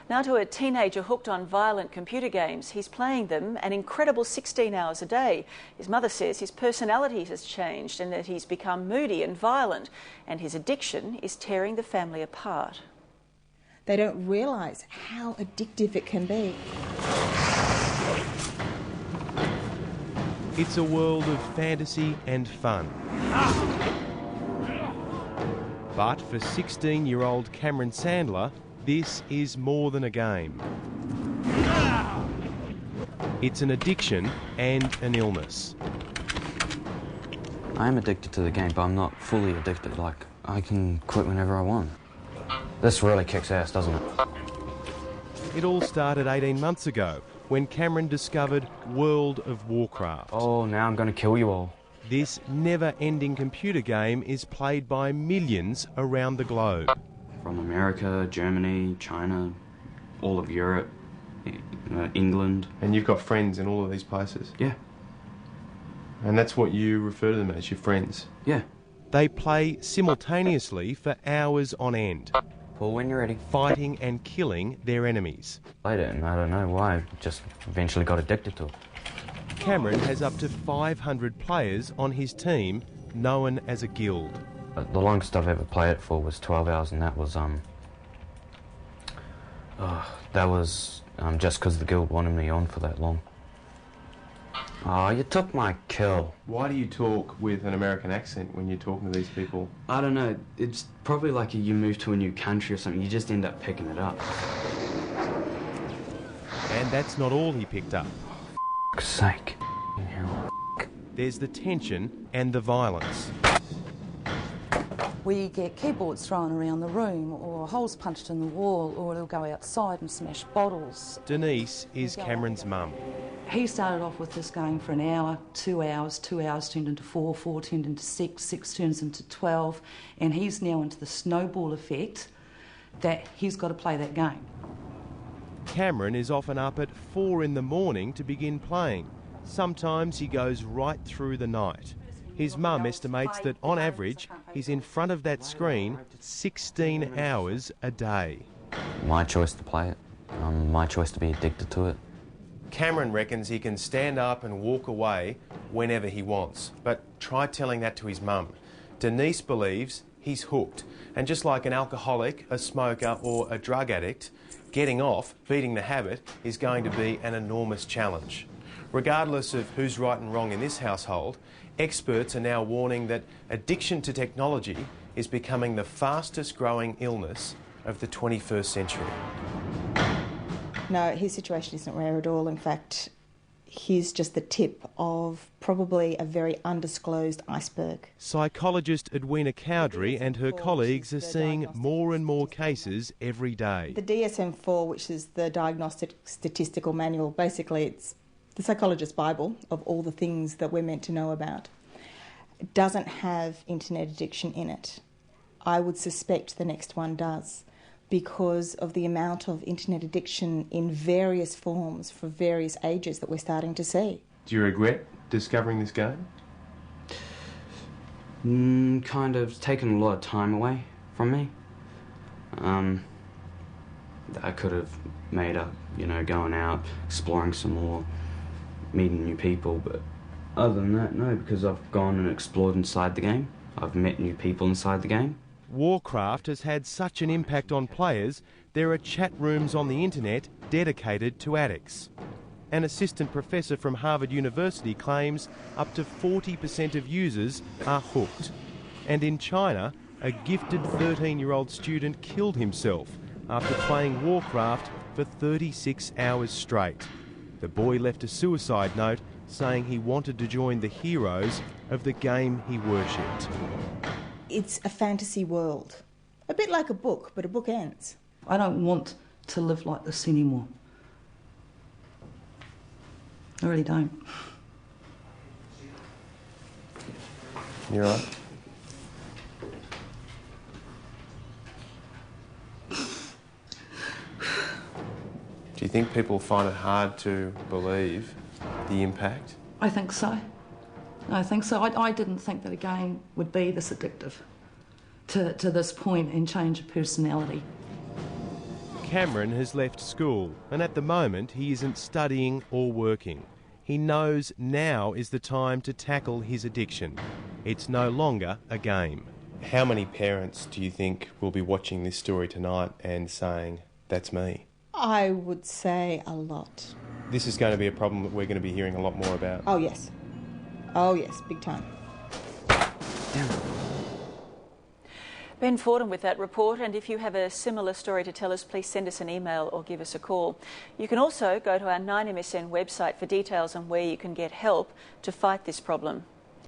Now to a teenager hooked on violent computer games. He's playing them an incredible 16 hours a day. His mother says his personality has changed and that he's become moody and violent, and his addiction is tearing the family apart. They don't realise how addictive it can be. It's a world of fantasy and fun. But for 16-year-old Cameron Sandler, this is more than a game. It's an addiction and an illness. I am addicted to the game, but I'm not fully addicted. Like, I can quit whenever I want. This really kicks ass, doesn't it? It all started 18 months ago when Cameron discovered World of Warcraft. Oh, now I'm going to kill you all. This never-ending computer game is played by millions around the globe. From America, Germany, China, all of Europe, England. And you've got friends in all of these places? Yeah. And that's what you refer to them as, your friends? Yeah. They play simultaneously for hours on end. Paul, when you're ready. Fighting and killing their enemies. I don't know why, just eventually got addicted to it. Cameron has up to 500 players on his team, known as a guild. The longest I've ever played it for was 12 hours, and that was just because the guild wanted me on for that long. Oh, you took my kill. Why do you talk with an American accent when you're talking to these people? I don't know. It's probably like you move to a new country or something. You just end up picking it up. And that's not all he picked up. For f***'s sake. There's the tension and the violence. We get keyboards thrown around the room, or holes punched in the wall, or it'll go outside and smash bottles. Denise is Cameron's mum. He started off with this going for an hour, 2 hours, 2 hours turned into 4, 4 turned into 6, 6 turns into 12, and he's now into the snowball effect that he's got to play that game. Cameron is often up at 4 in the morning to begin playing. Sometimes he goes right through the night. His mum estimates that on average he's in front of that screen 16 hours a day. My choice to play it. My choice to be addicted to it. Cameron reckons he can stand up and walk away whenever he wants. But try telling that to his mum. Denise believes he's hooked. And just like an alcoholic, a smoker or a drug addict, getting off, beating the habit, is going to be an enormous challenge. Regardless of who's right and wrong in this household, experts are now warning that addiction to technology is becoming the fastest growing illness of the 21st century. No, his situation isn't rare at all. In fact, he's just the tip of probably a very undisclosed iceberg. Psychologist Edwina Cowdery and her colleagues are seeing more and more cases every day. The DSM-4, which is the Diagnostic Statistical Manual, basically it's the psychologist's Bible of all the things that we're meant to know about. It doesn't have internet addiction in it. I would suspect the next one does, because of the amount of internet addiction in various forms for various ages that we're starting to see. Do you regret discovering this game? Kind of. It's taken a lot of time away from me. I could have made up, going out, exploring some more, meeting new people, but other than that, no, because I've gone and explored inside the game. I've met new people inside the game. Warcraft has had such an impact on players, there are chat rooms on the internet dedicated to addicts. An assistant professor from Harvard University claims up to 40% of users are hooked. And in China, a gifted 13-year-old student killed himself after playing Warcraft for 36 hours straight. The boy left a suicide note saying he wanted to join the heroes of the game he worshipped. It's a fantasy world. A bit like a book, but a book ends. I don't want to live like this anymore. I really don't. You all right? Do you think people find it hard to believe the impact? I think so. I think so. I didn't think that a game would be this addictive to this point and change a personality. Cameron has left school, and at the moment he isn't studying or working. He knows now is the time to tackle his addiction. It's no longer a game. How many parents do you think will be watching this story tonight and saying, "That's me"? I would say a lot. This is going to be a problem that we're going to be hearing a lot more about. Oh, yes. Oh, yes, big time. Ben Fordham with that report, and if you have a similar story to tell us, please send us an email or give us a call. You can also go to our 9MSN website for details on where you can get help to fight this problem.